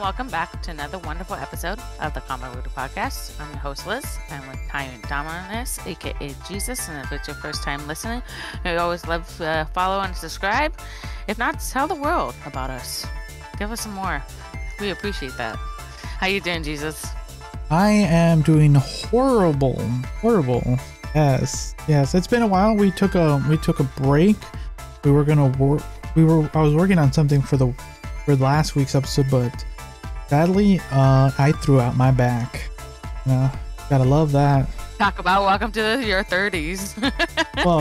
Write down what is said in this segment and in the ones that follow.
Welcome back to another wonderful episode of the Convoluted Podcast. I'm your host, Liz. I'm with Tyrant, Dominus, aka Jesus. And if it's your first time listening, we always love follow and subscribe. If not, tell the world about us. Give us some more. We appreciate that. How you doing, Jesus? I am doing horrible. Yes. It's been a while. We took a break. We were gonna work. I was working on something for last week's episode, but sadly, I threw out my back. You know, gotta love that. Talk about welcome to your 30s. Well,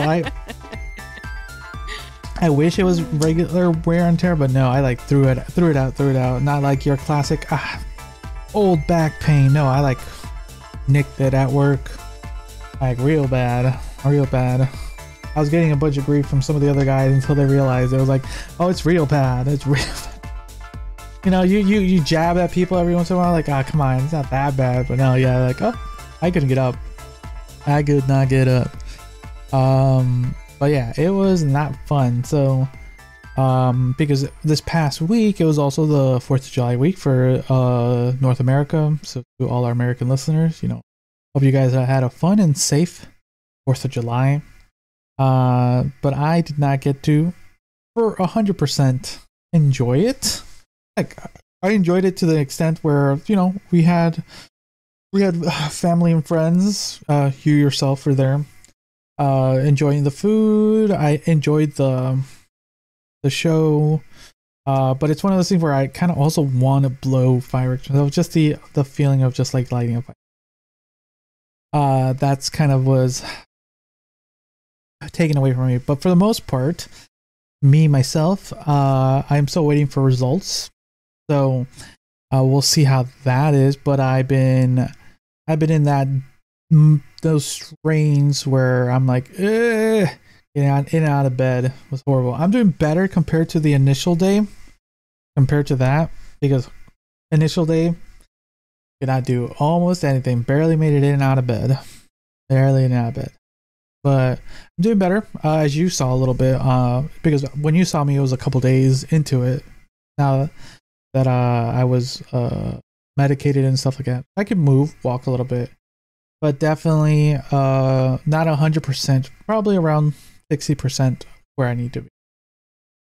I wish it was regular wear and tear, but no, I like threw it out. Not like your classic old back pain. No, I like nicked it at work, like real bad. I was getting a bunch of grief from some of the other guys until they realized it was like, oh, it's real bad. It's real bad. You know, you jab at people every once in a while, like, come on, it's not that bad. But no, yeah, like, oh, I couldn't get up. I could not get up. But yeah, it was not fun. So, because this past week, it was also the 4th of July week for North America. So to all our American listeners, you know, hope you guys had a fun and safe 4th of July. But I did not get to, for 100%, enjoy it. Like, I enjoyed it to the extent where, you know, we had family and friends. You yourself were there, enjoying the food. I enjoyed the show, but it's one of those things where I kind of also want to blow fireworks. So just the feeling of just like lighting a fire. That's kind of was taken away from me. But for the most part, myself, I'm still waiting for results. So we'll see how that is. But I've been in those strains where I'm like, getting in and out of bed was horrible. I'm doing better compared to the initial day. Compared to that, because initial day could not do almost anything. Barely made it in and out of bed. But I'm doing better, as you saw a little bit. Because when you saw me, it was a couple days into it. Now that I was medicated and stuff like that, I could walk a little bit, but definitely not 100%. Probably around 60% where I need to be.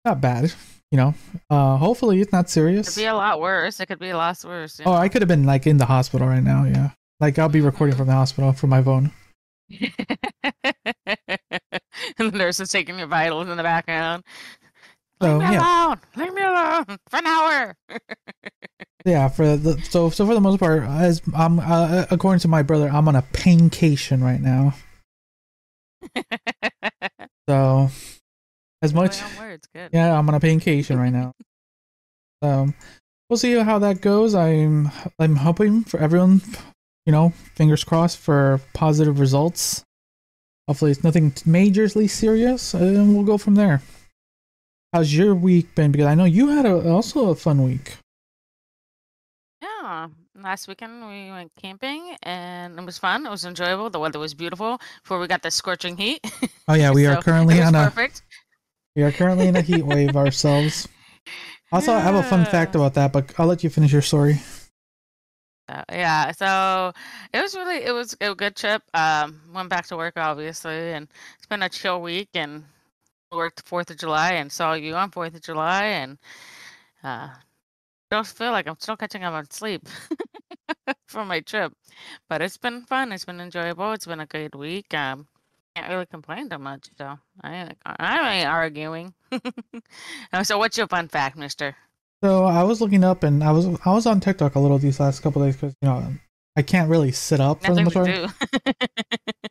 Not bad, you know. Hopefully it's not serious. It could be a lot worse. It could be a lot worse. Oh, I could have been like in the hospital right now. Yeah, like I'll be recording from the hospital from my phone. And the nurse is taking your vitals in the background. So, Leave me alone for an hour. Yeah, for the most part, as I'm according to my brother, I'm on a paincation right now. So as much, words, good. Yeah, I'm on a paincation right now. We'll see how that goes. I'm hoping for everyone, you know, fingers crossed for positive results. Hopefully it's nothing majorly serious, and we'll go from there. How's your week been? Because I know you had also a fun week. Yeah, last weekend we went camping and it was fun. It was enjoyable. The weather was beautiful before we got the scorching heat. Oh yeah, we are currently perfect. We are currently in a heat wave ourselves. Also, I have a fun fact about that, but I'll let you finish your story. Yeah, so it was a good trip. Went back to work obviously, and it's been a chill week, and worked 4th of July and saw you on 4th of July, and don't feel like I'm still catching up on sleep from my trip, but it's been fun. It's been enjoyable. It's been a good week. Can't really complain that much, so I ain't arguing. So what's your fun fact, mister? So I was looking up, and I was on TikTok a little these last couple of days because, you know, I can't really sit up for the most part.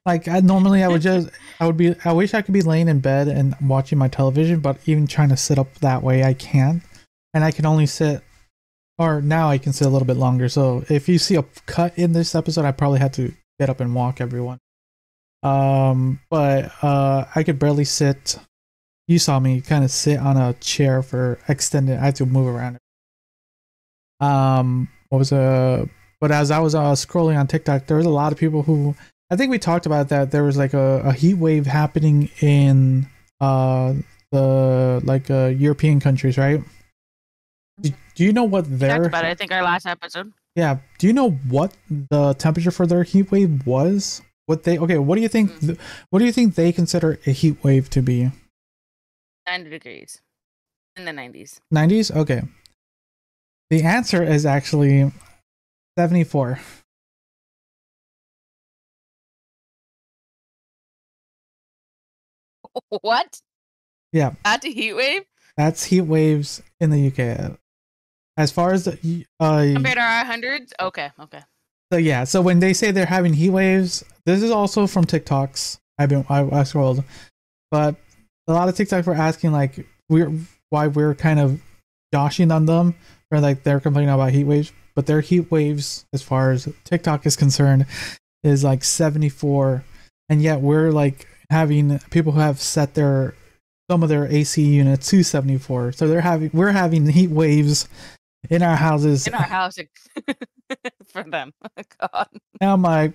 Like normally I wish I could be laying in bed and watching my television, but even trying to sit up that way, I can't. And I can only sit, or now I can sit a little bit longer. So if you see a cut in this episode, I probably had to get up and walk everyone. But I could barely sit. You saw me kind of sit on a chair for extended. I had to move around. But as I was scrolling on TikTok, there was a lot of people who, I think we talked about that. There was like a heat wave happening in the European countries, right? Do you know what their talked about it, I think our last episode. Yeah. Do you know what the temperature for their heat wave was? What do you think? What do you think they consider a heat wave to be? 90 degrees in the 90s. 90s? Okay. The answer is actually 74. What? Yeah. That's a heat wave? That's heat waves in the UK. As far as the compared to our hundreds? Okay. So yeah, so when they say they're having heat waves, this is also from TikToks. I scrolled, but a lot of TikToks were asking like why we're kind of joshing on them, or like they're complaining about heat waves, but their heat waves, as far as TikTok is concerned, is like 74, and yet we're like having people who have set some of their AC units to 74. So we're having heat waves in our houses. In our house for them. God. And I'm like,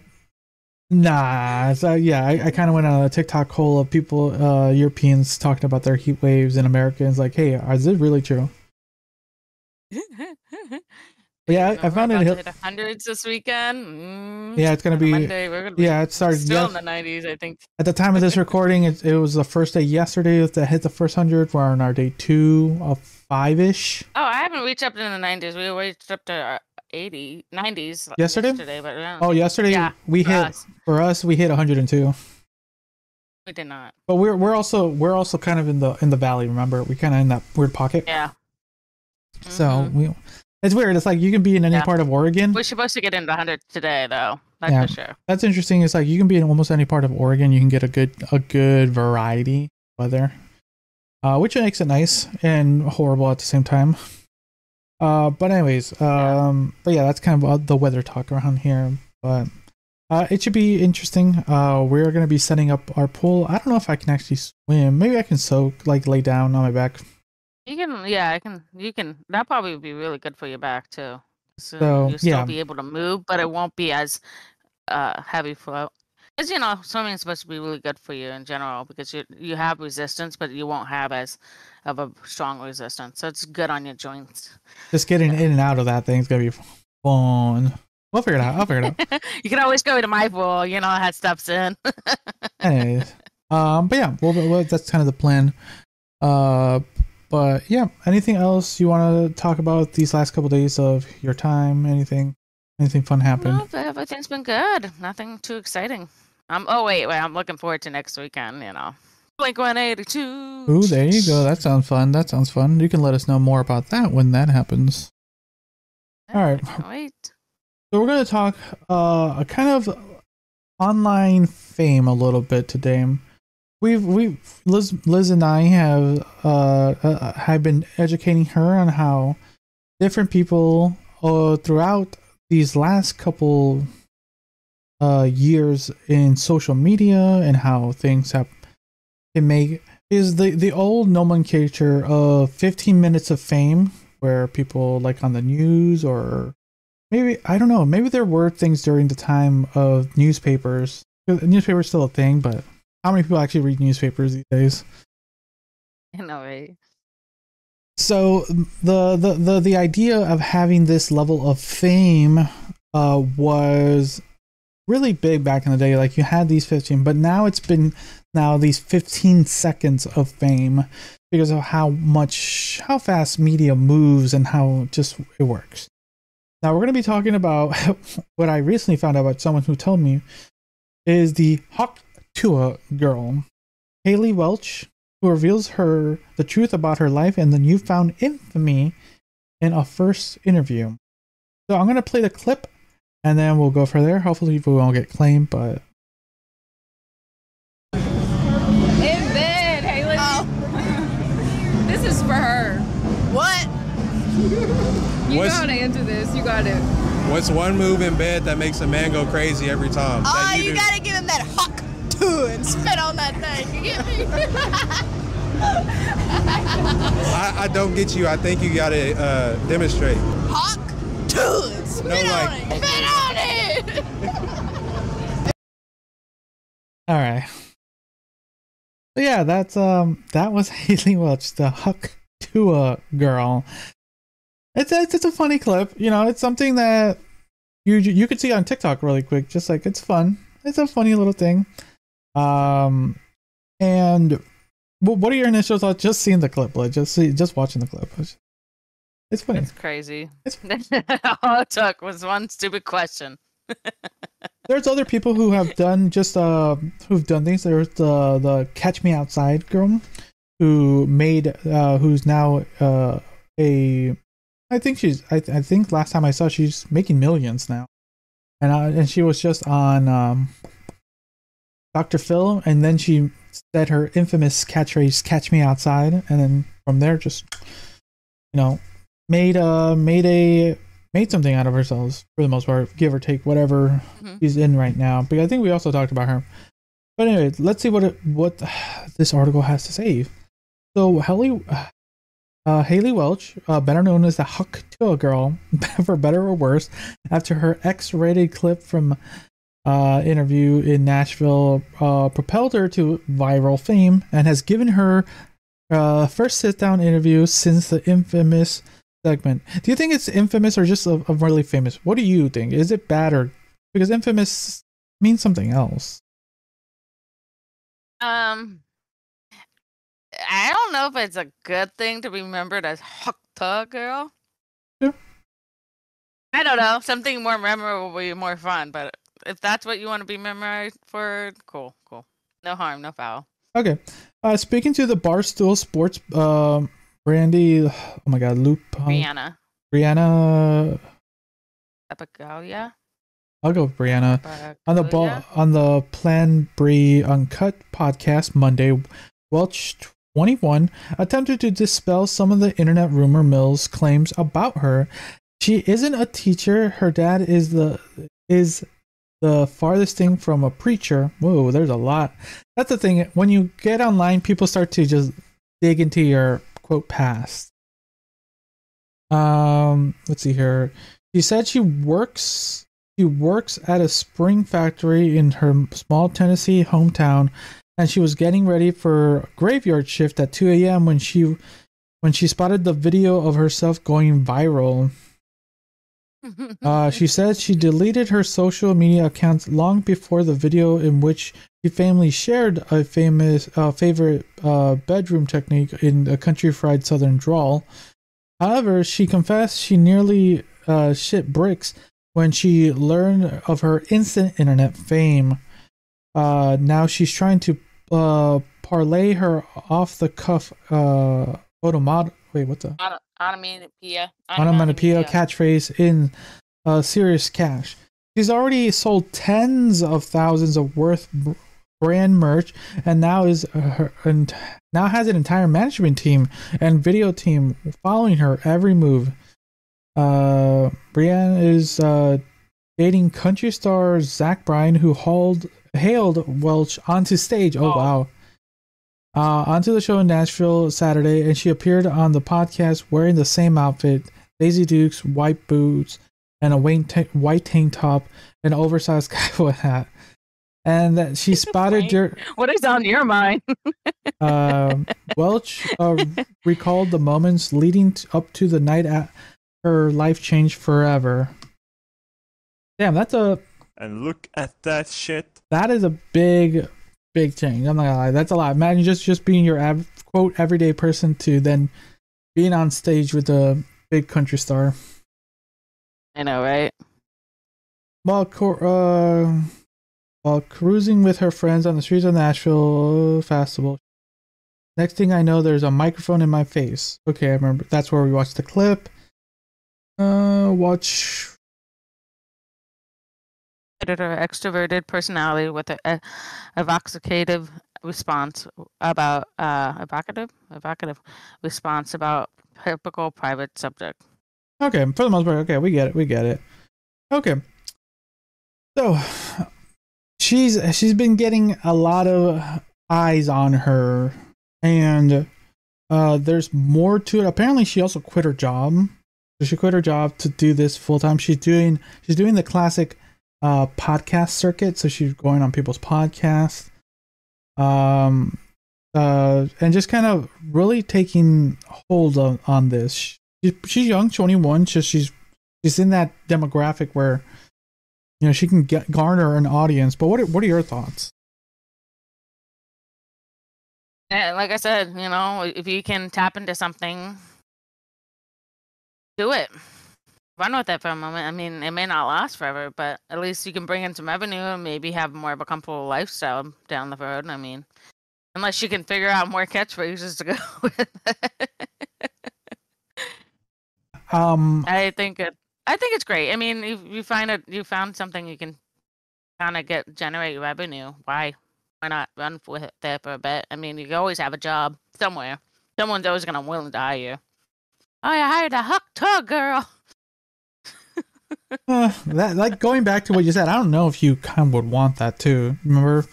nah. So yeah, I kind of went on a TikTok hole of people, Europeans talking about their heat waves in America. And it's like, hey, is this really true? Yeah, I found it. Hit hundreds this weekend. Yeah, it's gonna be Monday. We're gonna be it started still in the 90s, I think. At the time of this recording, it was the first day yesterday that hit the first 100. We're on our day 2 of 5-ish. Oh, I haven't reached up to the 90s. We reached up to 90s yesterday. But yesterday we hit for us. We hit 102. We did not. But we're also kind of in the valley. Remember, we kind of in that weird pocket. Yeah. So it's weird. It's like you can be in any part of Oregon. We're supposed to get into 100 today, though. That's for sure. That's interesting. It's like you can be in almost any part of Oregon. You can get a good variety of weather, which makes it nice and horrible at the same time. But anyways, but yeah, that's kind of the weather talk around here. But it should be interesting. We're gonna be setting up our pool. I don't know if I can actually swim. Maybe I can soak, like lay down on my back. You can. That probably would be really good for your back too. So you'll still be able to move, but it won't be as heavy flow. Because swimming is supposed to be really good for you in general because you have resistance, but you won't have as of a strong resistance. So it's good on your joints. Just getting in and out of that thing's gonna be fun. We'll figure it out. I'll figure it out. You can always go to my pool. It has steps in. Anyways, but yeah, well, that's kind of the plan. But yeah, anything else you want to talk about these last couple of days of your time? Anything fun happened? No, everything's been good. Nothing too exciting. I'm looking forward to next weekend. Blink 182. Ooh, there you go. That sounds fun. You can let us know more about that when that happens. All right. Wait. So we're going to talk a kind of online fame a little bit today. Liz and I have been educating her on how different people throughout these last couple years in social media and how things is the old nomenclature of 15 minutes of fame, where people like on the news, or maybe, I don't know, maybe there were things during the time of newspapers. Newspapers still a thing, but how many people actually read newspapers these days? I know, right? So the idea of having this level of fame was really big back in the day. Like you had these 15, but now it's been these 15 seconds of fame because of how fast media moves and how just it works. Now we're going to be talking about what I recently found out about someone who told me is the Hawk Tuah Girl, Haley Welch, who reveals the truth about her life and the newfound infamy in a first interview. So I'm going to play the clip and then we'll go from there. Hopefully we won't get claimed, but for her. What? You know how to answer this. You got it. What's one move in bed that makes a man go crazy every time? Oh, you gotta give him that Hawk Tuah and spit on that thing. You get me? I don't get you. I think you gotta demonstrate. Hawk Tuah and spit on it. Spit on it. All right. So yeah, that's that was Haley Welch, the Hawk Tuah Girl. It's a funny clip, you know. It's something that you could see on TikTok really quick. Just like, it's fun. It's a funny little thing. And what are your initial thoughts? Just seeing the clip, like just watching the clip. It's funny. It's crazy. All it took was one stupid question. There's other people who have done who've done things. There's the Catch Me Outside girl who made who's now I think last time I saw, she's making millions now, and she was just on Dr. Phil, and then she said her infamous catchphrase "Catch me outside," and then from there, just, you know, made something out of herself for the most part, give or take whatever she's in right now. But I think we also talked about her. But anyway, let's see what this article has to say. So Haley Welch, better known as the Hawk Tuah Girl, for better or worse, after her X-rated clip from interview in Nashville propelled her to viral fame and has given her first sit-down interview since the infamous segment. Do you think it's infamous or just a really famous? What do you think? Is it bad, or because infamous means something else? I don't know if it's a good thing to be remembered as Hawk Tuah Girl. Yeah. I don't know. Something more memorable will be more fun, but if that's what you want to be memorized for, cool. No harm, no foul. Okay. Speaking to the Barstool Sports, Brandy, oh my God, Brianna Epigalia? I'll go with Brianna. On the Plan Brie Uncut podcast Monday, Welch, 21, attempted to dispel some of the internet rumor mill's claims about her. She isn't a teacher. Her dad is the farthest thing from a preacher. Whoa, there's a lot. That's the thing. When you get online, people start to just dig into your quote past. Let's see here. She said she works at a spring factory in her small Tennessee hometown, and she was getting ready for graveyard shift at 2 a.m. when she spotted the video of herself going viral. She said she deleted her social media accounts long before the video, in which she famously shared a favorite bedroom technique in a country fried southern drawl. However, she confessed she nearly shit bricks when she learned of her instant internet fame. Now she's trying to parlay her off-the-cuff onomatopoeia catchphrase in serious cash. She's already sold tens of thousands of worth brand merch, and now has an entire management team and video team following her every move. Brianne is dating country star Zach Bryan, who hailed Welch onto stage. Oh wow. Onto the show in Nashville Saturday, and she appeared on the podcast wearing the same outfit, Daisy Dukes, white boots, and a white tank top, and an oversized cowboy hat. And that she spotted what is on your mind? Welch recalled the moments leading up to the night her life changed forever. Damn, and look at that shit. That is a big change. I'm not gonna lie, that's a lot. Imagine just being your quote everyday person to then being on stage with a big country star. I know, right? While cruising with her friends on the streets of Nashville festival. Next thing I know, there's a microphone in my face. Okay, I remember. That's where we watched the clip. Watch. Her extroverted personality with an evocative response about evocative response about typical private subject. Okay, for the most part, okay, we get it. Okay. So she's been getting a lot of eyes on her, and there's more to it. Apparently she also quit her job. So she quit her job to do this full time. She's doing the classic podcast circuit, so she's going on people's podcasts. And just kind of really taking hold on this. She's young, 21. She's in that demographic where, you know, she can garner an audience. But what are your thoughts? And like I said, you know, if you can tap into something, do it. Run with it for a moment. I mean, it may not last forever, but at least you can bring in some revenue and maybe have more of a comfortable lifestyle down the road. I mean, unless you can figure out more catchphrases to go with it. I think it's great. I mean, you found something you can kind of generate revenue. Why not run with it there for a bit? I mean, you can always have a job somewhere. Someone's always gonna willing to hire you. Oh, I hired a Hawk Tuah Girl. That, like, going back to what you said, I don't know if you kind of would want that too. Remember?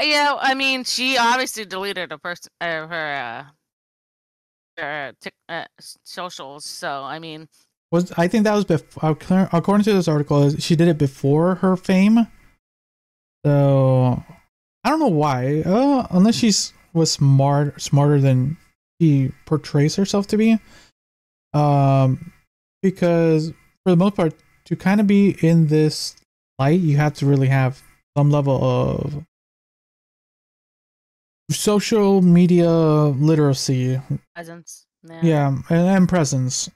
Yeah, I mean, she obviously deleted her socials. So I mean, I think that was before. According to this article, she did it before her fame. So I don't know why. Unless was smarter than she portrays herself to be. Because for the most part, to kind of be in this light, you have to really have some level of social media literacy. Presence. Yeah, and presence.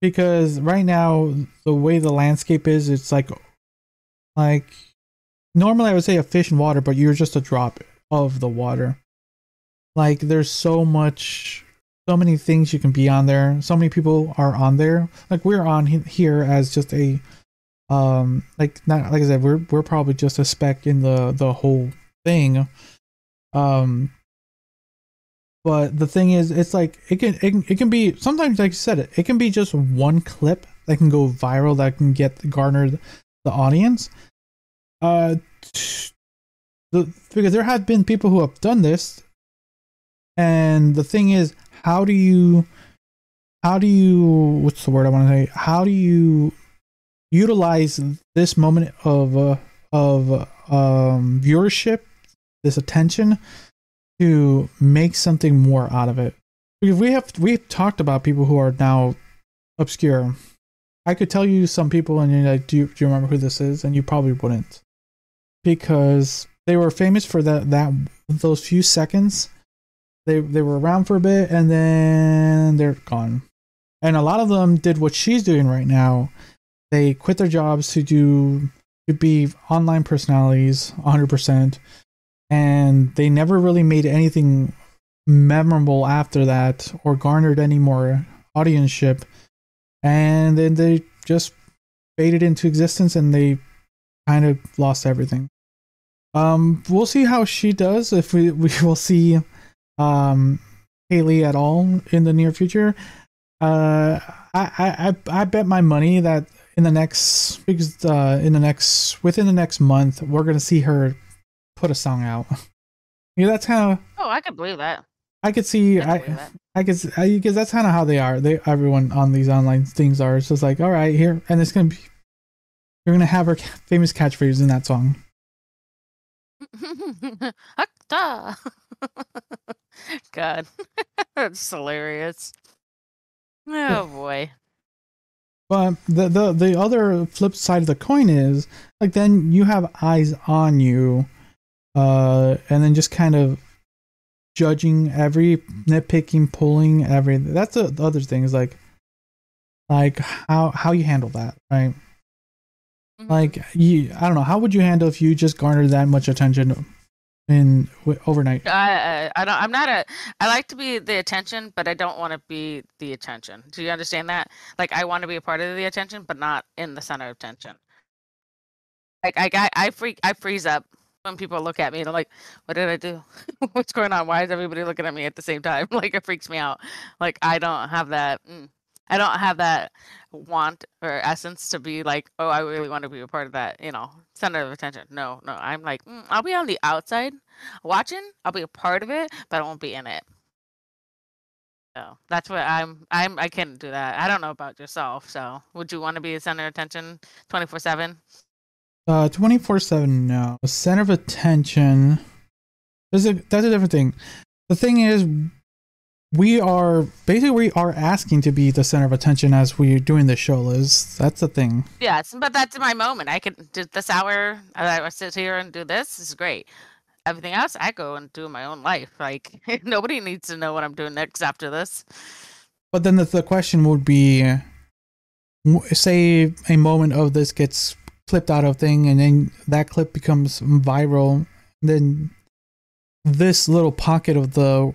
Because right now, the way the landscape is, it's like normally I would say a fish in water, but you're just a drop of the water. Like, there's so many things you can be on there. So many people are on there. Like, we're on here as just a not like I said, we're probably just a speck in the whole thing. But the thing is, it's like it can be sometimes, like you said, it can be just one clip that can go viral, that can garner the audience. Because there have been people who have done this, and the thing is, how do you what's the word I want to say? How do you utilize this moment of viewership, this attention, to make something more out of it? Because we've talked about people who are now obscure. I could tell you some people, and you're like, do you remember who this is? And you probably wouldn't, because they were famous for those few seconds. They were around for a bit, and then they're gone. And a lot of them did what she's doing right now. They quit their jobs to be online personalities 100%. And they never really made anything memorable after that, or garnered any more audienceship. And then they just faded into existence, and they kind of lost everything. We'll see how she does, if we will see Haley at all in the near future. I bet my money that within the next month, we're gonna see her put a song out. Yeah, that's kind of. Oh, I could believe that. I could see. Because that's kind of how they are. Everyone on these online things are. It's just like, all right, here, and it's gonna be. You're gonna have her famous catchphrase in that song. God, that's hilarious. Oh boy. But the other flip side of the coin is, like, then you have eyes on you, and then just kind of judging every nitpicking, pulling everything. That's the other thing, is like how you handle that, right? Mm-hmm. Like, I don't know, how would you handle if you just garnered that much attention overnight? I like to be the attention, but I don't want to be the attention. Do you understand that? Like, I want to be a part of the attention, but not in the center of attention. Like, I freeze up when people look at me, they're like, "What did I do? What's going on? Why is everybody looking at me at the same time?" Like it freaks me out. Like I don't have that. I don't have that want or essence to be like, "Oh, I really want to be a part of that." Center of attention. No, no. I'm like, I'll be on the outside, watching. I'll be a part of it, but I won't be in it. So that's what I can't do that. I don't know about yourself. So would you want to be a center of attention 24/7? 24/7, no. A center of attention. That's a different thing. The thing is, we are asking to be the center of attention as we're doing the show, Liz. That's the thing. Yes, but that's my moment. I can do this hour. I sit here and do this. This is great. Everything else, I go and do my own life. Like nobody needs to know what I'm doing next after this. But then the question would be, say a moment of this gets clipped out of thing, and then that clip becomes viral. Then this little pocket of the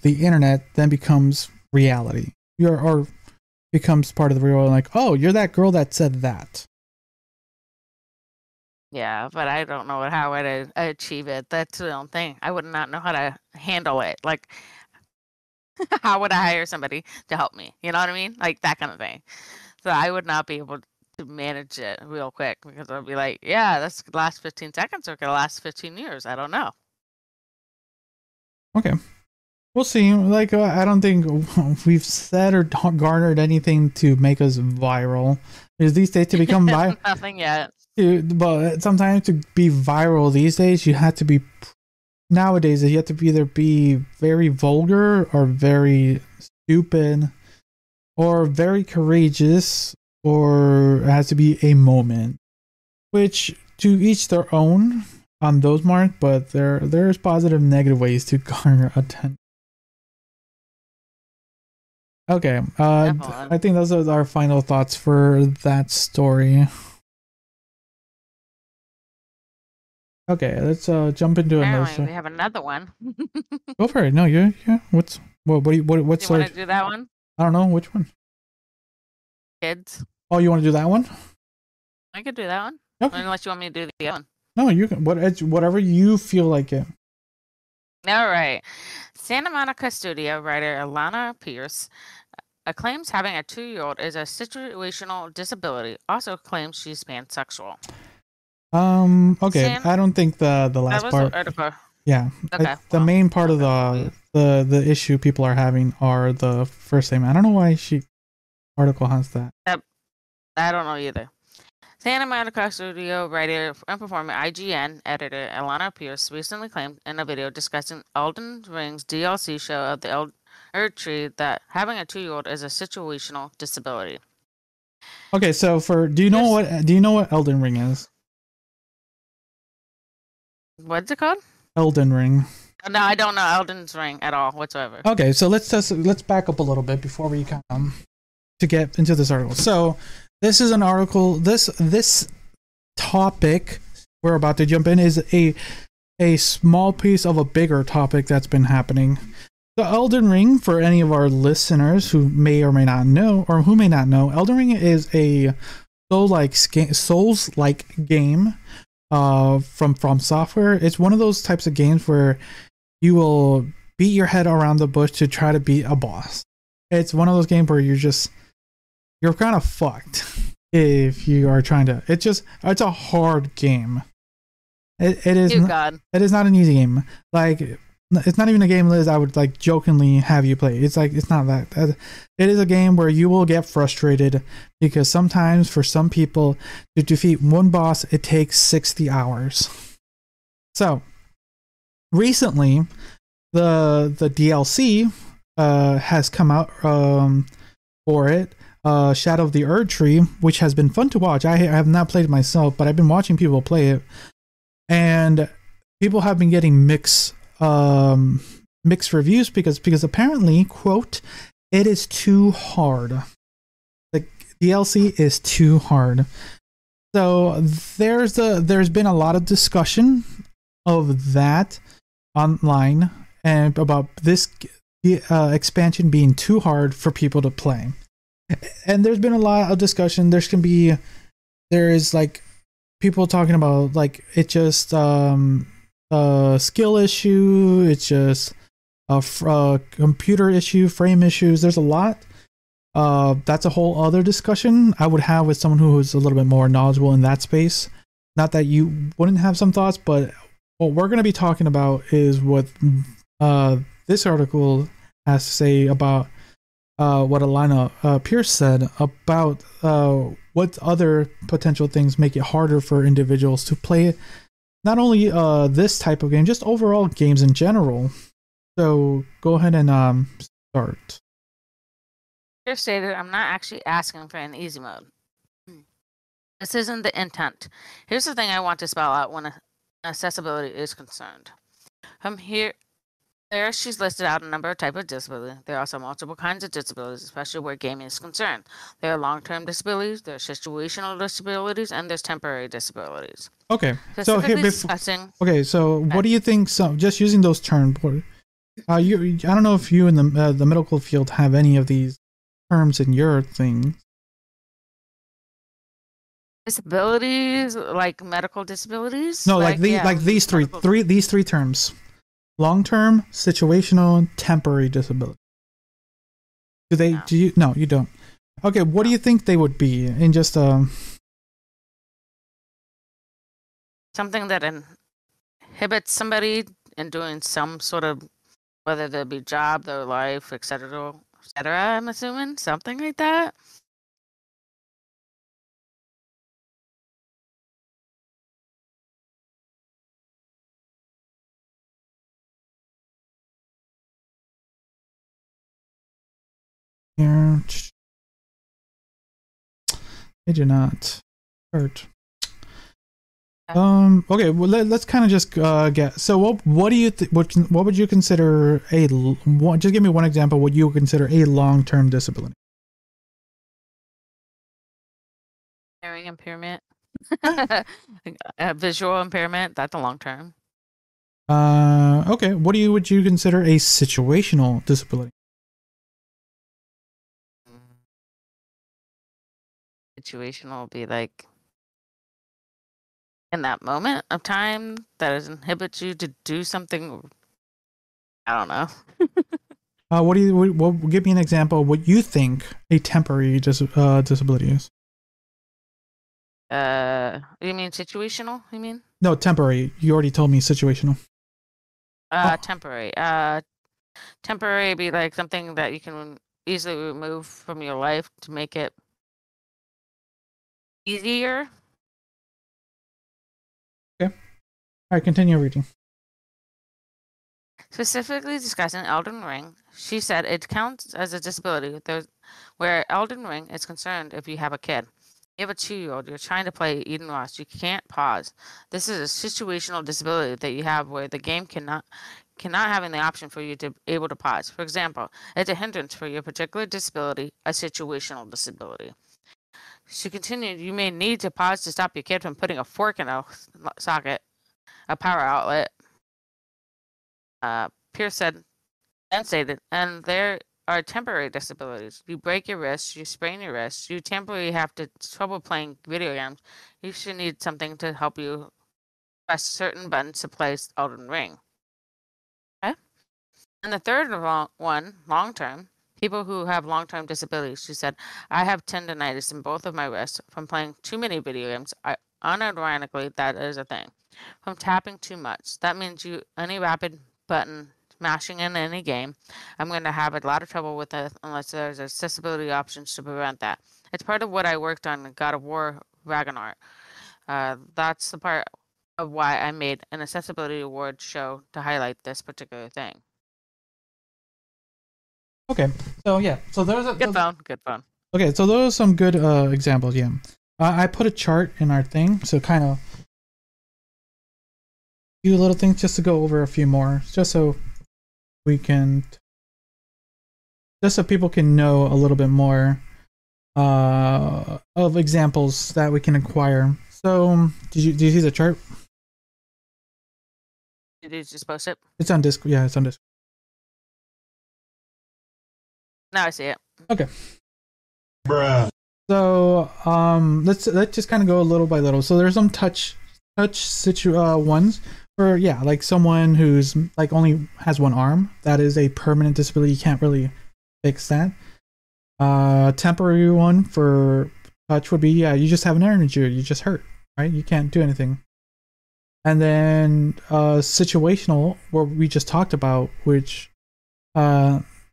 internet then becomes reality. Or becomes part of the real world. Like, oh, you're that girl that said that. Yeah, but I don't know how I'd achieve it. That's the only thing. I would not know how to handle it. Like, how would I hire somebody to help me? You know what I mean? Like that kind of thing. So I would not be able to manage it real quick because I'll be like, yeah, that's the last 15 seconds or could last 15 years. I don't know. Okay. We'll see. Like, I don't think we've said or garnered anything to make us viral. Because these days to become viral... Nothing yet. But sometimes to be viral these days, you have to be... Nowadays, you have to either be very vulgar or very stupid or very courageous, or it has to be a moment. Which, to each their own on those marks, but there's positive and negative ways to garner attention. Okay, I think those are our final thoughts for that story. Okay, let's jump into another story. We have another one. Go for it. No, yeah. What do you want story? to do that one? I don't know which one. Kids. Oh, you want to do that one? I could do that one. Okay. Unless you want me to do the other one. No, you can. Whatever you feel like it. All right. Santa Monica studio writer Alana Pierce claims having a 2-year-old is a situational disability. Also claims she's pansexual. Okay. I don't think the last part. Yeah. Okay. The main part of the issue people are having are the first statement. I don't know why article has that. Yep. I don't know either. Santa Monica studio writer and performer IGN editor Alana Pierce recently claimed in a video discussing Elden Ring's DLC show of the Elder Tree that having a 2-year-old is a situational disability. Okay, so do you know what Elden Ring is? What's it called? Elden Ring. No, I don't know Elden's Ring at all whatsoever. Okay, so let's back up a little bit before we to get into this article. So this is an article. This topic we're about to jump in is a small piece of a bigger topic that's been happening. The Elden Ring, for any of our listeners who may or may not know, or who may not know, Elden Ring is a Souls-like game from Software. It's one of those types of games where you will beat your head around the bush to try to beat a boss. It's one of those games where you're kind of fucked if you are trying to. It's a hard game. It is. God. It is not an easy game. Like, it's not even a game, Liz, I would like jokingly have you play. It's not that. It is a game where you will get frustrated because sometimes for some people to defeat one boss, it takes 60 hours. So recently, the DLC has come out for it. Shadow of the Erdtree, which has been fun to watch. I have not played it myself, but I've been watching people play it, and people have been getting mixed reviews because apparently, quote, it is too hard. The DLC is too hard. So there's been a lot of discussion of that online and about this expansion being too hard for people to play. And there's been a lot of discussion. There is like people talking about like it's just a skill issue, it's just a computer issue, frame issues. There's a lot. That's a whole other discussion I would have with someone who is a little bit more knowledgeable in that space. Not that you wouldn't have some thoughts, but what we're going to be talking about is what this article has to say about what Alana Pierce said about what other potential things make it harder for individuals to play not only this type of game, just overall games in general. So go ahead and start. Pierce stated, I'm not actually asking for an easy mode. This isn't the intent. Here's the thing I want to spell out when accessibility is concerned. From there, she's listed out a number of types of disability. There are also multiple kinds of disabilities, especially where gaming is concerned. There are long-term disabilities, there are situational disabilities, and there's temporary disabilities. Okay, so here, so what do you think? So, just using those terms, I don't know if you in the medical field have any of these terms in your thing. Disabilities, like medical disabilities? No, like these three terms: long-term, situational, temporary disability. Do they? No. Do you? No, you don't. Okay, what do you think they would be? In just something that inhibits somebody in doing some sort of, whether there be job, their life, etc., etc. I'm assuming something like that. Here, they do not hurt. Okay, well let's kind of just get. So what do you what would you consider just give me one example what you would consider a long-term disability? Hearing impairment. Visual impairment, that's a long term. Okay, what would you consider a situational disability? Situational will be like in that moment of time that inhibits you to do something. I don't know. What give me an example of what you think a temporary disability is? You mean situational? You mean? No, temporary. You already told me situational. Temporary. Temporary be like something that you can easily remove from your life to make it easier. Okay. All right, continue reading. Specifically discussing Elden Ring, she said it counts as a disability where Elden Ring is concerned if you have a kid. You have a 2-year-old, you're trying to play Eden Lost, you can't pause. This is a situational disability that you have where the game cannot having the option for you to be able to pause. For example, it's a hindrance for your particular disability, a situational disability. She continued, you may need to pause to stop your kid from putting a fork in a socket, a power outlet. Pierce said, and stated, and there are temporary disabilities. You break your wrist, you sprain your wrist, you temporarily have trouble playing video games. You should need something to help you press certain buttons to play Elden Ring. Okay? And the third one, long-term, people who have long-term disabilities. She said, I have tendonitis in both of my wrists from playing too many video games. Unironically, that is a thing. From tapping too much. That means any rapid button mashing in any game, I'm going to have a lot of trouble with it unless there's accessibility options to prevent that. It's part of what I worked on in God of War Ragnarok. That's the part of why I made an accessibility award show to highlight this particular thing. Okay, so yeah, so there's a good phone. Okay, so those are some good examples. Yeah, I put a chart in our thing, so kind of few little things just to go over a few more, just so people can know a little bit more of examples that we can acquire. So, did you see the chart? Did you just post it? It's on Discord. Yeah, it's on Discord. Now I see it. Okay. Bruh. So let's just kind of go little by little. So there's some touch ones for like someone who's like only has one arm. That is a permanent disability. You can't really fix that. Temporary one for touch would be you just have an injury. You just hurt, right? You can't do anything. And then situational, what we just talked about, which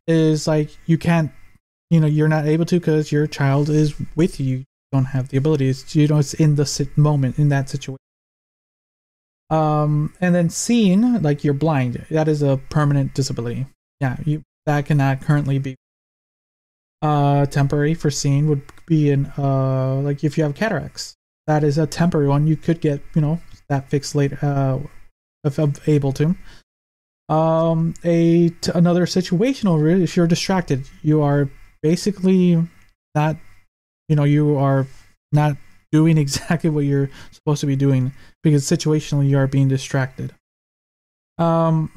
is like you can't, you're not able to because your child is with you. You don't have the abilities. It's in the moment, in that situation. And then seeing, like you're blind. That is a permanent disability. Yeah, that cannot currently be. Temporary for seeing would be in like if you have cataracts. That is a temporary one. You could get, that fixed later if I'm able to. Another situational, if you're distracted, you are basically not, you are not doing exactly what you're supposed to be doing because situationally you are being distracted. And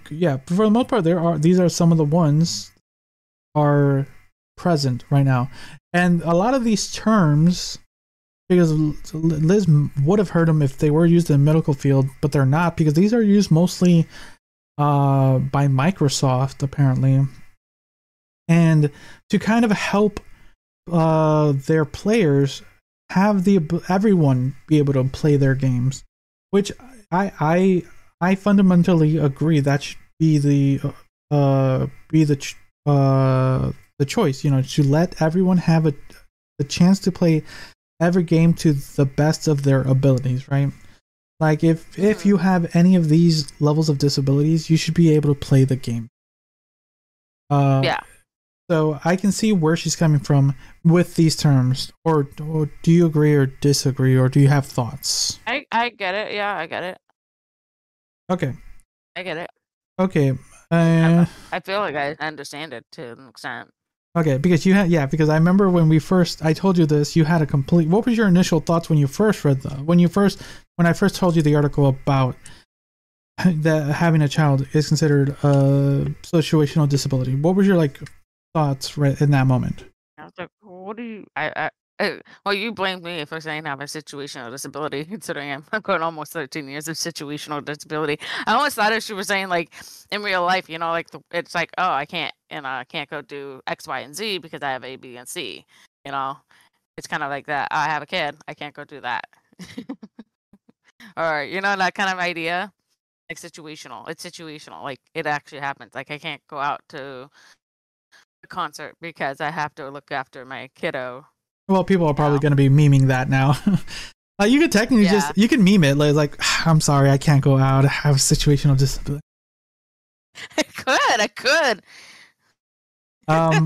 yeah, for the most part, these are some of the ones are present right now, and a lot of these terms, because Liz would have heard them if they were used in the medical field, but they're not because these are used mostly by Microsoft apparently, and to kind of help their players have everyone be able to play their games, which I fundamentally agree that should be the choice, to let everyone have a chance to play every game to the best of their abilities, right? Like if you have any of these levels of disabilities, you should be able to play the game. Yeah. So I can see where she's coming from with these terms. Or do you agree or disagree, or do you have thoughts? I get it. Yeah, I get it. Okay. I get it. Okay. I feel like I understand it to an extent. Okay, because because I remember when I told you this, you had a complete. What was your initial thoughts when you first read when I first told you the article about that having a child is considered a situational disability? What was your thoughts right in that moment? I was like, what do you? Well, you blamed me for saying I have a situational disability, considering I'm going almost 13 years of situational disability. I almost thought if she was saying in real life, it's like, oh, I can't go do X, Y, and Z because I have A, B, and C. It's kind of like that. I have a kid, I can't go do that. Or that kind of idea. It's situational. Like it actually happens. Like I can't go out to a concert because I have to look after my kiddo. Well, people are probably going to be memeing that now. You could technically you can meme it like, I'm sorry, I can't go out. I have a situational disability. I could. Yeah,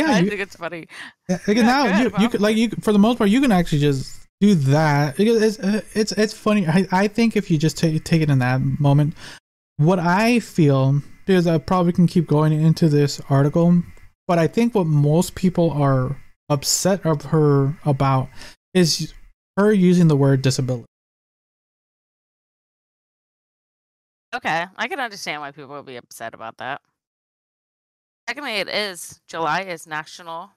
I think it's funny. Now you could for the most part you can actually just do that. It's funny. I think if you just take it in that moment, what I feel, because I probably can keep going into this article, but I think what most people are upset of her about is her using the word disability. Okay, I can understand why people would be upset about that. Secondly, July is National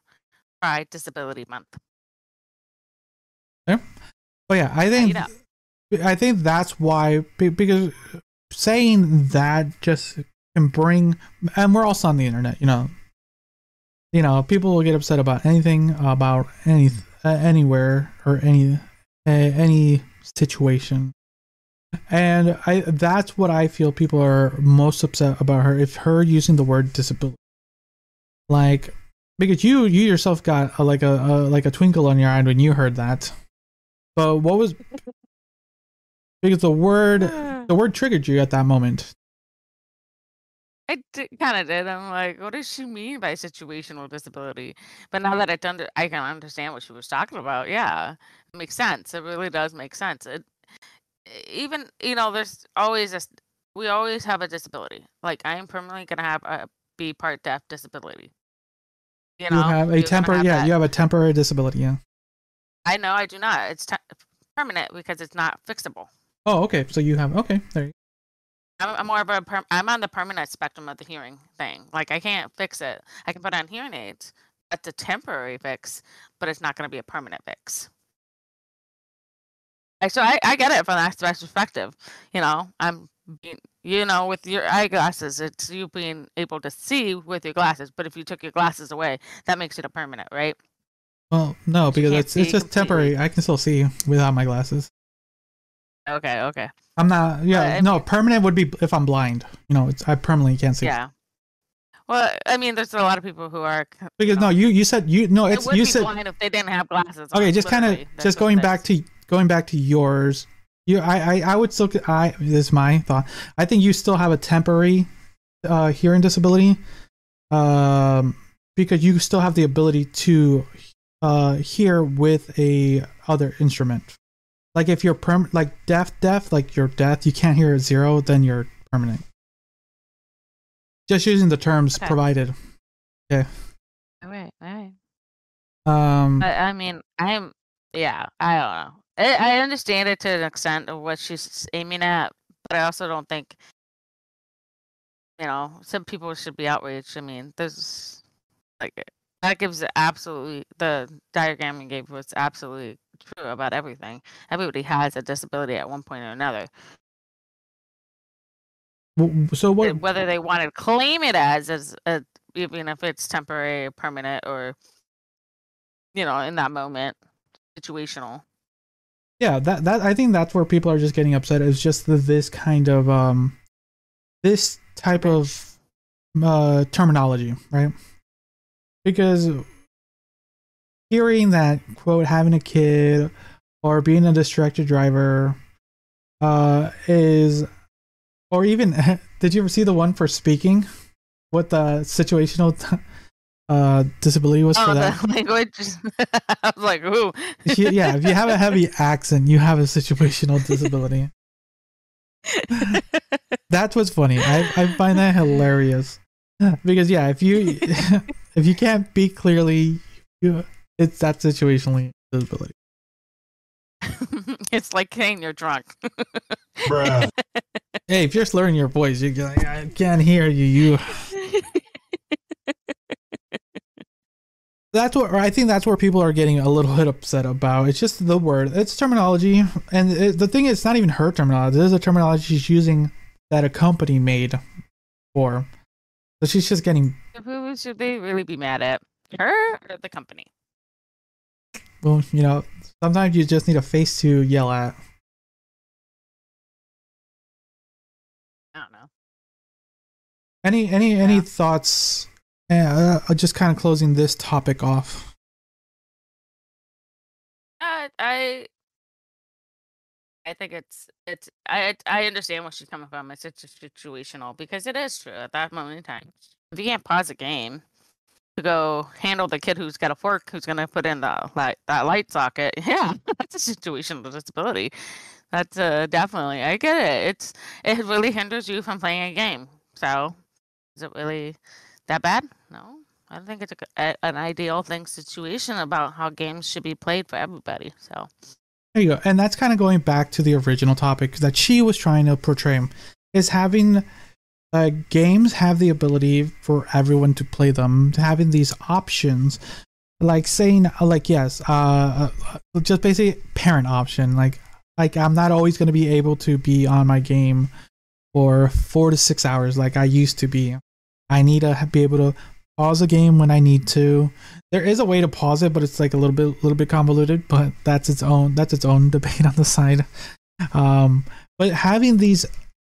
Pride Disability Month. Yeah. Oh yeah, I think that's why, because saying that just can bring, and we're also on the internet, people will get upset about anything, about anywhere or any situation, and that's what I feel people are most upset about her, if her using the word disability, because you yourself got a twinkle on your eye when you heard that. But what was, because the word triggered you at that moment. I kind of did. I'm like, what does she mean by situational disability? But now that I can understand what she was talking about. Yeah, it makes sense. It really does make sense. Even there's always we always have a disability. Like I am permanently gonna have a be part deaf disability. You have a temporary. Yeah, you have a temporary disability. Yeah. I know I do not. It's permanent because it's not fixable. Oh, okay. So you have, okay, there you go. I'm more of I'm on the permanent spectrum of the hearing thing. Like I can't fix it. I can put on hearing aids. that's a temporary fix, but it's not going to be a permanent fix. So I get it from that perspective. With your eyeglasses, it's you being able to see with your glasses. But if you took your glasses away, that makes it a permanent, right? Well, no, because it's just completely temporary. I can still see without my glasses. Okay. I'm not. Yeah, no. Permanent would be if I'm blind. I permanently can't see. Yeah. Well, I mean, there's a lot of people who are because you said it's you said blind if they didn't have glasses. Okay, just kind of going back to yours. I would still. This is my thought. I think you still have a temporary hearing disability, because you still have the ability to hear with a other instrument. Like if you're deaf, like you're deaf, you can't hear at 0, then you're permanent. Just using the terms provided. Okay. All right. I mean, I don't know. I understand it to an extent of what she's aiming at, but I also don't think, some people should be outraged. I mean, there's that gives the diagram you gave was absolutely true about everything. Everybody has a disability at one point or another. So what? Whether they want to claim it as even if it's temporary or permanent or, in that moment, situational. Yeah, that I think that's where people are just getting upset. Is just this kind of this type of terminology, right? Because hearing that quote having a kid or being a distracted driver is, or even did you ever see the one for speaking? What the situational disability was for that? The language. I was like, ooh. Yeah, if you have a heavy accent, you have a situational disability. That's what's funny. I find that hilarious because if you can't speak clearly, it's that situational disability. It's like saying you're drunk. Bruh. Hey, if you're slurring your voice, you're like, I can't hear you. I think that's where people are getting a little bit upset about. It's just the word. It's terminology. And the thing is, it's not even her terminology. This is a terminology she's using that a company made for. So she's just getting... Who should they really be mad at? Her or the company? Well, sometimes you just need a face to yell at. I don't know. Any thoughts? Just kind of closing this topic off. I think it's I understand where she's coming from. It's situational because it is true at that moment in time. If you can't pause a game to go handle the kid who's got a fork who's going to put in that light socket, yeah, that's a situational disability. That's definitely, I get it. It really hinders you from playing a game. So is it really that bad? No, I don't think it's an ideal situation about how games should be played for everybody. So there you go. And that's kind of going back to the original topic that she was trying to portray, is having games have the ability for everyone to play them, having these options, like saying yes, just basically parent option, like I'm not always going to be able to be on my game for 4 to 6 hours like I used to be. I need to be able to pause a game when I need to. There is a way to pause it, but it's like a little bit convoluted, but that's its own debate on the side. But having these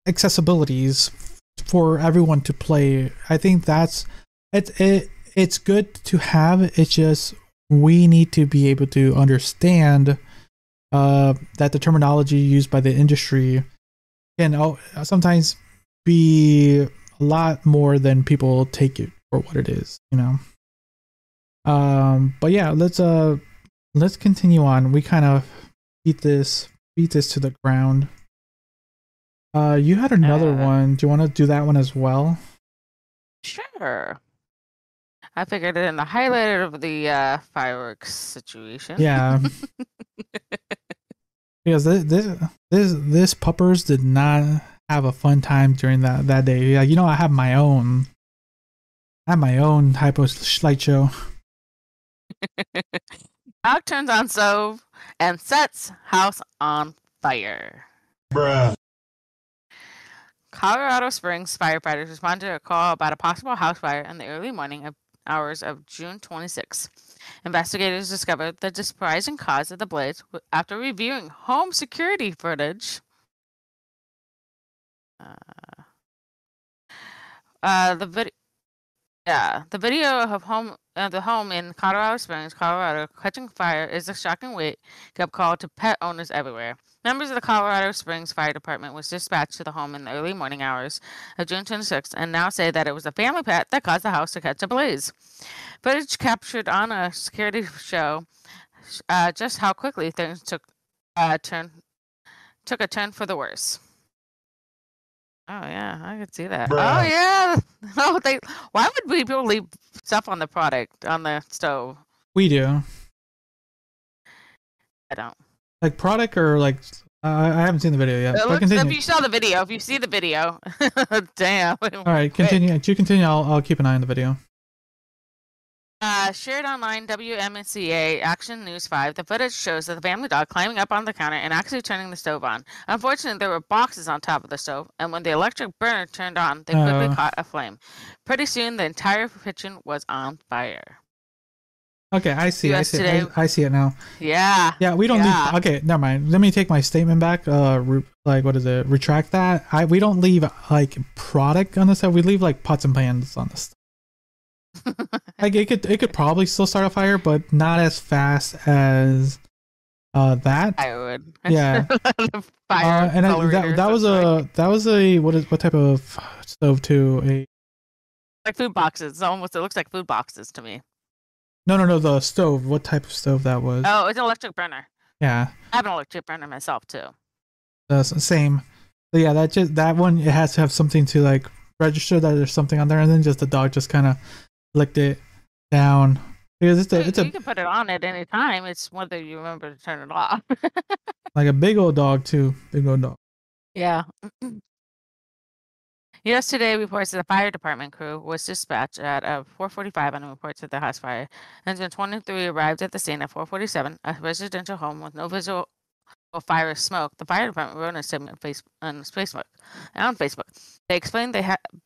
accessibilities for everyone to play, I think it's good to have. It's just we need to be able to understand that the terminology used by the industry can sometimes be a lot more than people take it for what it is, but yeah, let's continue on. We kind of beat this to the ground. You had another one. Do you want to do that one as well? Sure. I figured it in the highlight of the fireworks situation. Yeah. Because this puppers did not have a fun time during that day. Yeah, I have my own type of slideshow. Dog turns on stove and sets house on fire. Bruh. Colorado Springs firefighters responded to a call about a possible house fire in the early morning hours of June 26. Investigators discovered the surprising cause of the blaze after reviewing home security footage. The video of the home in Colorado Springs, Colorado, catching fire is a shocking wake-up call to pet owners everywhere. Members of the Colorado Springs Fire Department was dispatched to the home in the early morning hours of June 26th and now say that it was a family pet that caused the house to catch a blaze. Footage captured on a security show just how quickly things took a turn for the worse. Oh yeah, I could see that. Bruh. Oh yeah. Oh, why would people leave stuff on the stove? We do. I don't. Like product or like I haven't seen the video yet. But continue. If you saw the video, if you see the video, damn. All right, continue. You continue. I'll keep an eye on the video. Shared online WMCA Action News 5, the footage shows that the family dog climbing up on the counter and actually turning the stove on. Unfortunately, there were boxes on top of the stove, and when the electric burner turned on, they quickly caught a flame. Pretty soon, the entire kitchen was on fire. Okay, I see. I see it now. Yeah. Yeah, we don't leave. Okay, never mind. Let me take my statement back. Retract that. We don't leave like product on the stove. We leave like pots and pans on the stove. Like it could probably still start a fire, but not as fast as that. I would. Yeah. Fire. And that was a what type of stove too? Like food boxes. It looks like food boxes to me. No, the stove. What type of stove that was? Oh, it's an electric burner. Yeah. I have an electric burner myself too. Same. So yeah, that one, it has to have something to like register that there's something on there, and then just the dog just kind of licked it down because you can put it on at any time. It's whether you remember to turn it off. Like a big old dog too. Big old dog. Yeah. Yesterday, reports that the fire department crew was dispatched at 4:45 on a report to the house fire. Engine 23 arrived at the scene at 4:47, a residential home with no visual fire or smoke. The fire department wrote in a statement on Facebook. They explained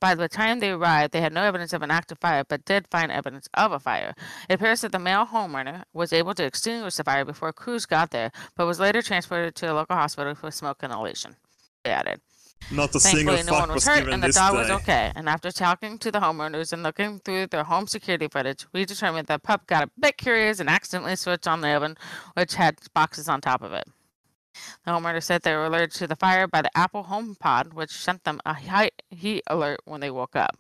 by the time they arrived, they had no evidence of an active fire, but did find evidence of a fire. It appears that the male homeowner was able to extinguish the fire before crews got there, but was later transported to a local hospital for smoke inhalation. They added. Not a single Thankfully, no one fuck was was hurt, given and the this dog day. was okay. And after talking to the homeowners and looking through their home security footage, we determined that pup got a bit curious and accidentally switched on the oven, which had boxes on top of it. The homeowner said they were alerted to the fire by the Apple HomePod, which sent them a heat alert when they woke up.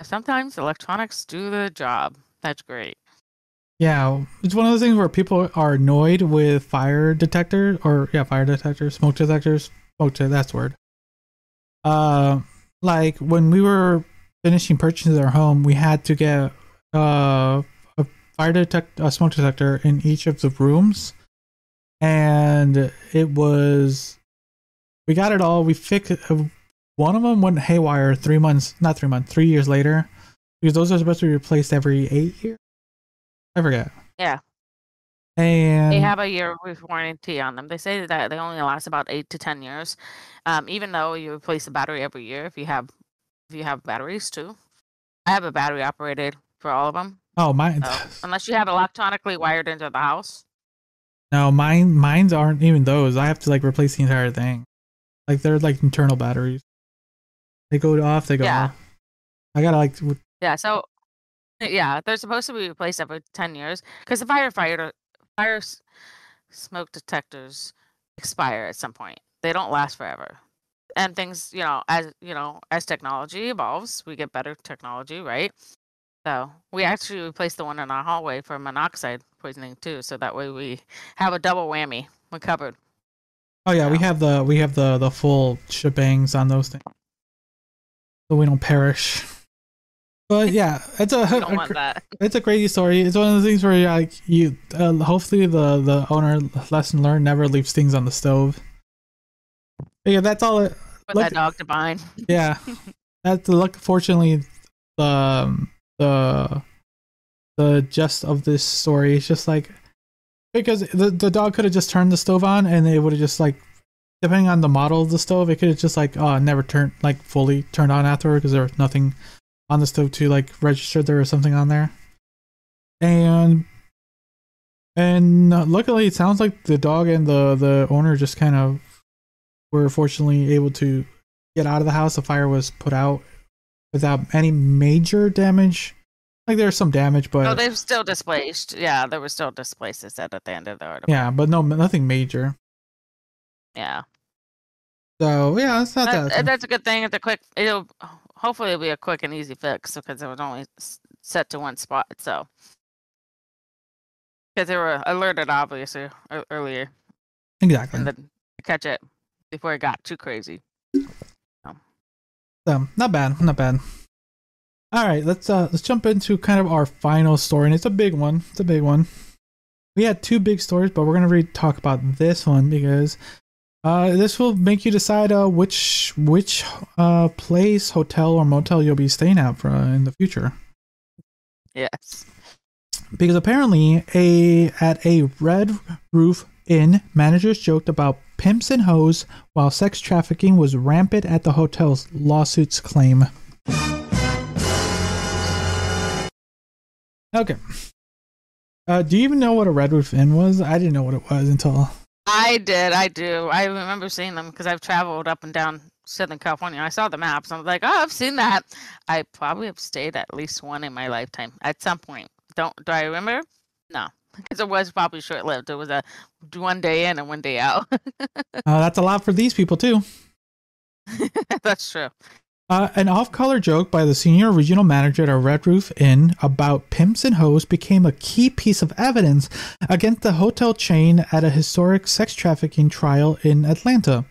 Sometimes electronics do the job. That's great. Yeah, it's one of those things where people are annoyed with fire detectors, smoke detectors. That's the word. Like when we were finishing purchasing our home, we had to get a smoke detector in each of the rooms, and we got it all. We fixed one of them went haywire 3 years later, because those are supposed to be replaced every 8 years. I forget. Yeah. And they have a year warranty on them. They say that they only last about 8 to 10 years. Even though you replace the battery every year if you have batteries too. I have a battery operated for all of them. Oh, mine. So, unless you have electronically wired into the house. No, mine's aren't even those. I have to like replace the entire thing. Like they're like internal batteries. They go off, they go off. I gotta like. Yeah, so yeah, they're supposed to be replaced every 10 years because the fire smoke detectors expire at some point. They don't last forever. And things, as technology evolves, we get better technology, right? So we actually replaced the one in our hallway for monoxide poisoning too, so that way we have a double whammy. We're covered. Oh yeah, we have the full shebangs on those things, so we don't perish. But yeah, it's a crazy story. It's one of the things where hopefully the owner, lesson learned, never leaves things on the stove. But yeah, that's all. Put that dog to bind. Yeah, that's the luck. Fortunately, the the gist of this story. It's just like, because the dog could have just turned the stove on and it would have just like, depending on the model of the stove, it could have just like never turned like fully turned on afterward because there was nothing on the stove to like register there was something on there. And luckily it sounds like the dog and the owner just kind of were fortunately able to get out of the house. The fire was put out without any major damage. Like there's some damage, but they were still displaced. Yeah, there were still displaced. It said at the end of the article. Yeah, but nothing major. Yeah. So yeah, it's not that. That's a good thing. It's hopefully it'll be a quick and easy fix because it was only set to one spot. So because they were alerted obviously earlier. Exactly. And then catch it before it got too crazy. So not bad. All right, let's jump into kind of our final story, and it's a big one. We had two big stories, but we're gonna talk about this one because this will make you decide which place, hotel, or motel you'll be staying at in the future. Yes. Because apparently, at a Red Roof Inn, managers joked about pimps and hoes while sex trafficking was rampant at the hotel's, lawsuits claim. Okay. Do you even know what a Red Roof Inn was? I didn't know what it was until... I do. I remember seeing them because I've traveled up and down Southern California. I saw the maps. I was like, oh, I've seen that. I probably have stayed at least one in my lifetime at some point. Do I remember? No. Because it was probably short-lived. It was a 1 day in and 1 day out. That's a lot for these people, too. That's true. An off-color joke by the senior regional manager at a Red Roof Inn about pimps and hoes became a key piece of evidence against the hotel chain at a historic sex trafficking trial in Atlanta.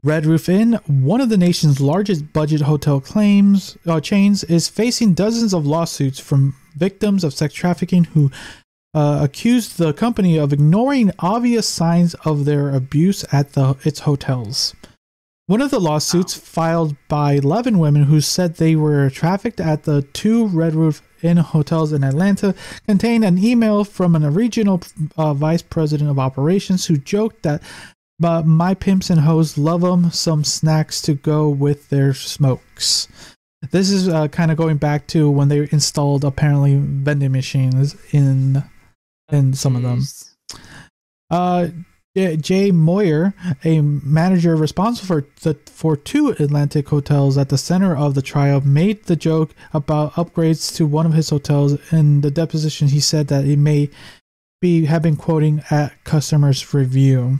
Red Roof Inn, one of the nation's largest budget hotel chains, is facing dozens of lawsuits from victims of sex trafficking who accused the company of ignoring obvious signs of their abuse at its hotels. One of the lawsuits, filed by 11 women who said they were trafficked at the two Red Roof Inn hotels in Atlanta, contained an email from a regional vice president of operations who joked that my pimps and hoes love some snacks to go with their smokes. This is kind of going back to when they installed apparently vending machines in some of them. Jay Moyer, a manager responsible for two Atlantic hotels at the center of the trial, made the joke about upgrades to one of his hotels. In the deposition, he said that he may have been quoting at customer's review.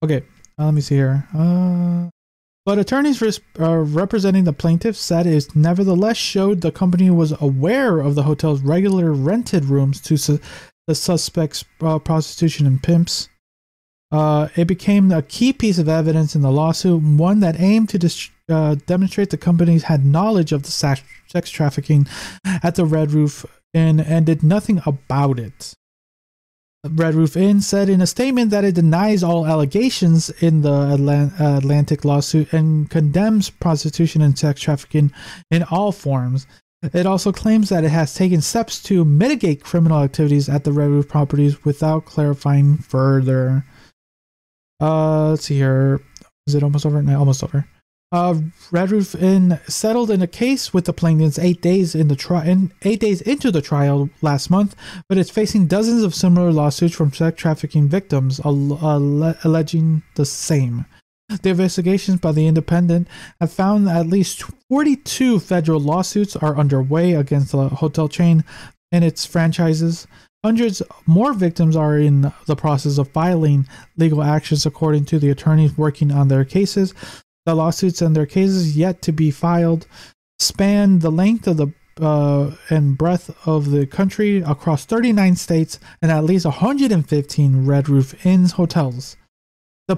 Okay, let me see here. But attorneys representing the plaintiffs said it nevertheless showed the company was aware of the hotel's regular rented rooms to the suspects' prostitution and pimps. It became a key piece of evidence in the lawsuit, one that aimed to demonstrate the companies had knowledge of the sex trafficking at the Red Roof Inn and did nothing about it. Red Roof Inn said in a statement that it denies all allegations in the Atlantic lawsuit and condemns prostitution and sex trafficking in all forms. It also claims that it has taken steps to mitigate criminal activities at the Red Roof properties without clarifying further. Let's see here. Is it almost over? No, almost over. Red Roof Inn settled in a case with the plaintiffs 8 days into the trial last month, but it's facing dozens of similar lawsuits from sex trafficking victims alleging the same. The investigations by the Independent have found that at least 42 federal lawsuits are underway against the hotel chain and its franchises. Hundreds more victims are in the process of filing legal actions, according to the attorneys working on their cases. The lawsuits and their cases yet to be filed span the length of the and breadth of the country across 39 states and at least 115 Red Roof Inns hotels. The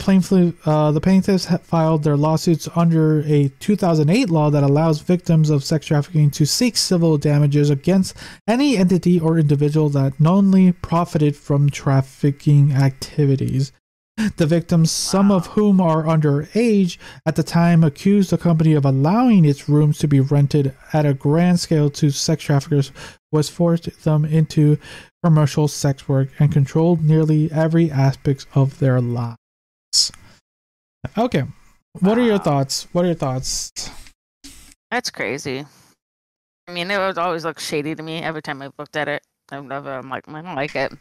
plaintiffs filed their lawsuits under a 2008 law that allows victims of sex trafficking to seek civil damages against any entity or individual that knowingly profited from trafficking activities. The victims, some of whom are underage at the time, accused the company of allowing its rooms to be rented at a grand scale to sex traffickers, was forced them into commercial sex work, and controlled nearly every aspect of their lives. Okay, what are your thoughts? That's crazy. I mean, it would always look shady to me every time I've looked at it. I'm like, I don't like it.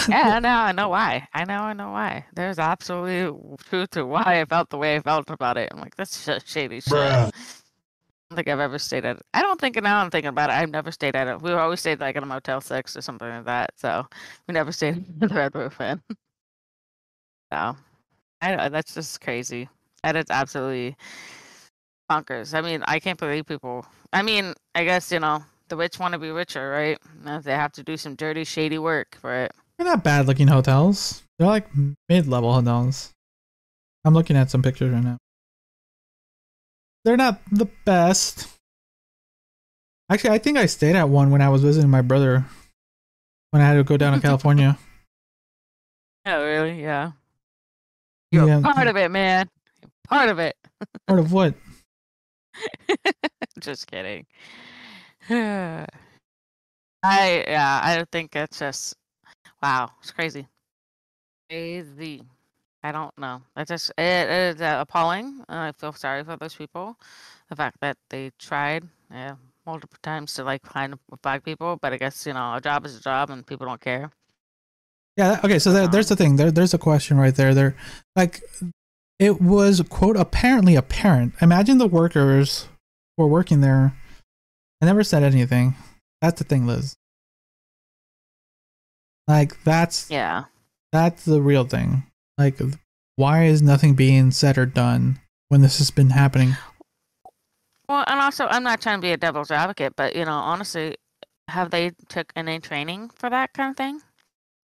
Yeah, I know why. I know why. There's absolutely truth to why I felt the way I felt about it. I'm like, that's shady shit. I don't think I've ever stayed at it. I don't think now I'm thinking about it. I've never stayed at it. We always stayed like at a Motel 6 or something like that. So we never stayed at the Red Roof Inn. So that's just crazy. That is absolutely bonkers. I mean, I can't believe people. I mean, I guess, the rich want to be richer, right? They have to do some dirty, shady work for it. They're not bad looking hotels. They're like mid-level hotels. I'm looking at some pictures right now. They're not the best. Actually, I think I stayed at one when I was visiting my brother when I had to go down to California. Oh, really? Yeah. You're part of it, man. You're part of it. Part of what? Just kidding. I think it's just wow, it's crazy. Crazy. I don't know. It is appalling. I feel sorry for those people. The fact that they tried multiple times to find black people, but I guess a job is a job and people don't care. Yeah. Okay. So there's the thing. There's a question right there. There, it was quote apparently apparent. Imagine the workers who were working there. I never said anything. That's the thing, Liz. That's the real thing. Why is nothing being said or done when this has been happening? Well, and also, I'm not trying to be a devil's advocate, but honestly, have they took any training for that kind of thing?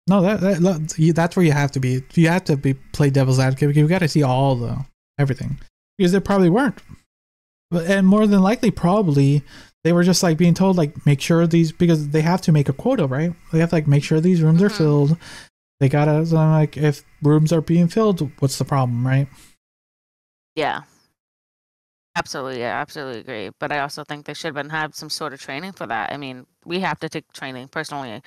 No, that's where you have to be. You have to play devil's advocate because you got to see everything, because they probably weren't, and more than likely, probably they were just being told make sure these, because they have to make a quota, right? They have to make sure these rooms are filled. They gotta if rooms are being filled, what's the problem, right? Yeah. Absolutely, yeah, absolutely agree. But I also think they should have some sort of training for that. I mean, we have to take training personally,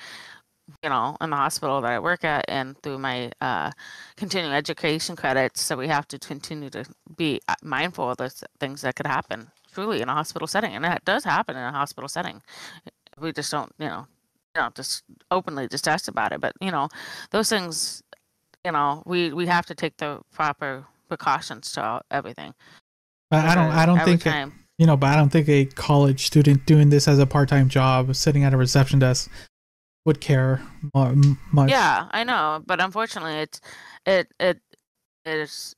in the hospital that I work at, and through my continuing education credits. So we have to continue to be mindful of those things that could happen truly in a hospital setting, and that does happen in a hospital setting. We just don't, just openly discuss about it. But those things, we have to take the proper precautions to everything. But I don't think but I don't think a college student doing this as a part-time job, sitting at a reception desk, would care much. Yeah, I know, but unfortunately, it is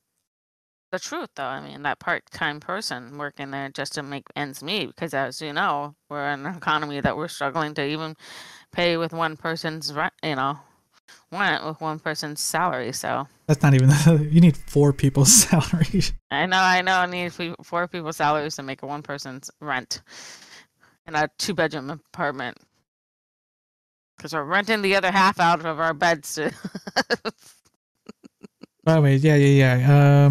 the truth, though. I mean, that part-time person working there just to make ends meet, because as you know, we're in an economy that we're struggling to even pay with one person's rent, rent with one person's salary. So that's not even. You need 4 people's salaries. I know. I need 4 people's salaries to make one person's rent in a 2-bedroom apartment. Because we're renting the other half out of our beds. Anyway, yeah.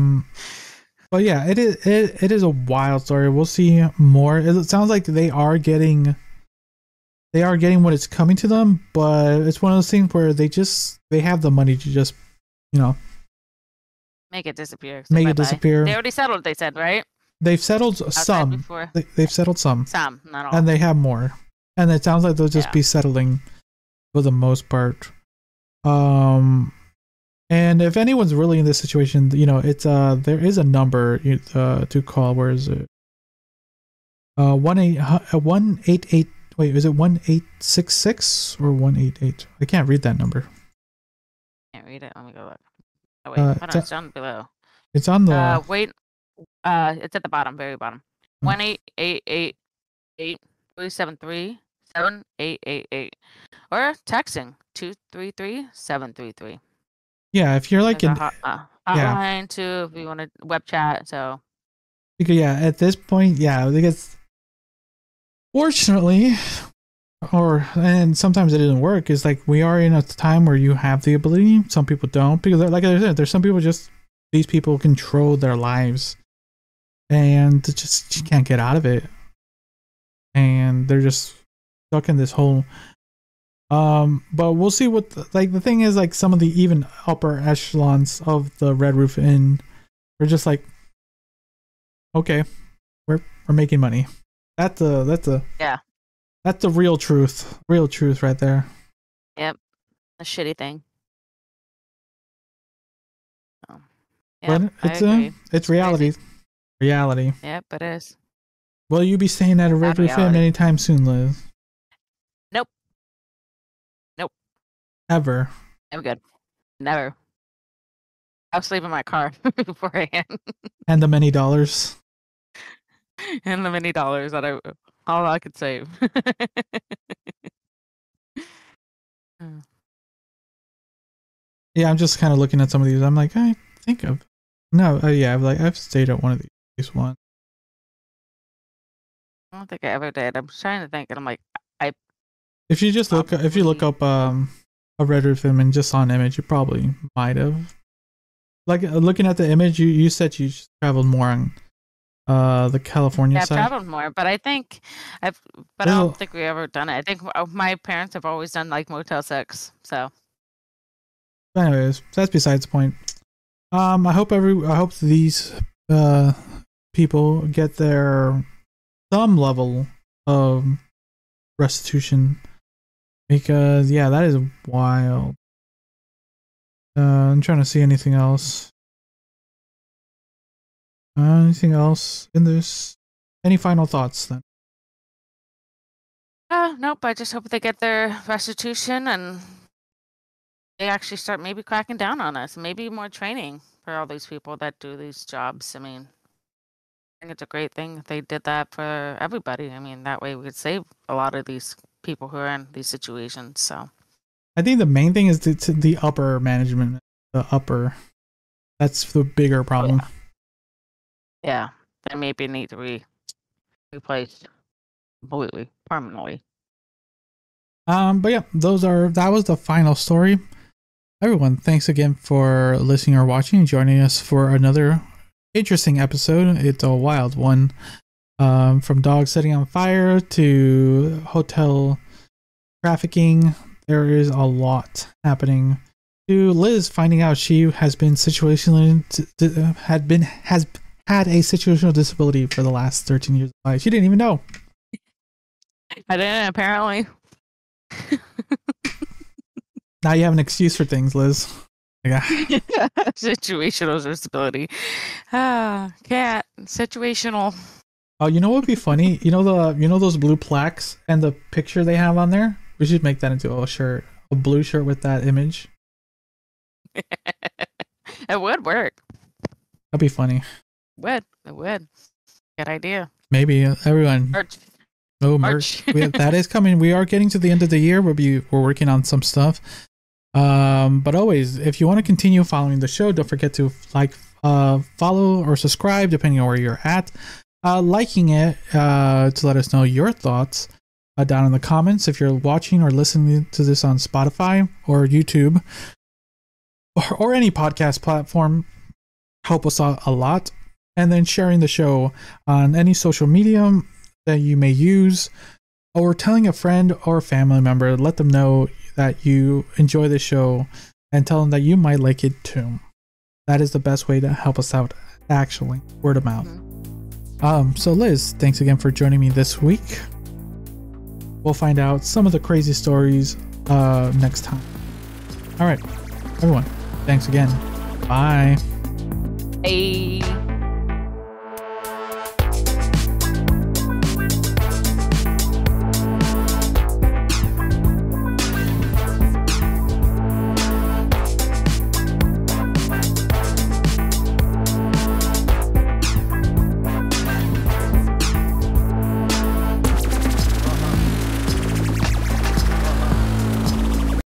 But yeah, it is a wild story. We'll see more. It sounds like they are getting what is coming to them, but it's one of those things where they have the money to just, make it disappear. Make it disappear. They already settled, they said, right? They've settled some. They've settled some. Some, not all. And they have more. And it sounds like they'll just be settling for the most part. And if anyone's really in this situation, it's there is a number to call. Where is it? 188. Wait, is it 1866 or 188? I can't read that number. Can't read it. Let me go look. Oh wait, hold on, it's down below. It's on the. Wait. It's at the bottom, very bottom. 1-888-373-7888, or texting 233-733. Yeah, if you're hotline too, if you want to web chat. So. Because at this point, because fortunately, and sometimes it doesn't work. It's like we are in a time where you have the ability. Some people don't, because like I said, there's some people these people control their lives, and just you can't get out of it, and they're just stuck in this whole. But we'll see what the thing is. Like some of the even upper echelons of the Red Roof Inn are just like, okay, we're making money. That's the real truth right there. Yep, a shitty thing. Oh. Yep, but it's reality. Crazy. Reality. Yep, it is. Will you be staying at a Red Roof Inn anytime soon, Liz? Nope. Ever? I'm good. Never. I'll sleep in my car beforehand. And the many dollars. And the many dollars that all I could save. Yeah, I'm just kind of looking at some of these. I'm like, I've stayed at one of these ones. I don't think I ever did. I'm trying to think, and I'm like, if you look up a Red Roof Inn and just saw an image, you probably might have. Like looking at the image, you said you traveled more on the California side. Yeah, I've traveled more, but I don't think we ever done it. I think my parents have always done like Motel 6. So, anyways, that's besides the point. I hope these people get some level of restitution, because that is wild. I'm trying to see anything else. Anything else in this? Any final thoughts then? Nope. I just hope they get their restitution and they actually start maybe cracking down on us. Maybe more training for all these people that do these jobs. I mean, I think it's a great thing if they did that for everybody. I mean, that way we could save a lot of these people who are in these situations. So I think the main thing is the upper management. That's the bigger problem. Yeah, they maybe need to be replaced completely, permanently. But yeah, that was the final story. Everyone, thanks again for listening or watching and joining us for another interesting episode. It's a wild one. From dogs setting on fire to hotel trafficking, there is a lot happening. To Liz finding out she has been had a situational disability for the last 13 years of life. She didn't even know. I didn't, apparently. Now you have an excuse for things, Liz. Yeah. Situational disability. Cat. Situational. Oh, you know what would be funny? You know those blue plaques and the picture they have on there? We should make that into a shirt. A blue shirt with that image. It would work. That'd be funny. It would. Good idea. Maybe everyone. Merch. Oh, merch. That is coming. We are getting to the end of the year. We're working on some stuff. But always, if you want to continue following the show, don't forget to follow or subscribe depending on where you're at. Liking it to let us know your thoughts down in the comments. If you're watching or listening to this on Spotify or YouTube or any podcast platform, help us out a lot. And then sharing the show on any social media that you may use, or telling a friend or family member, let them know that you enjoy the show and tell them that you might like it too. That is the best way to help us out, actually, word of mouth. So Liz, thanks again for joining me this week. We'll find out some of the crazy stories next time. All right, everyone, thanks again. Bye. Hey.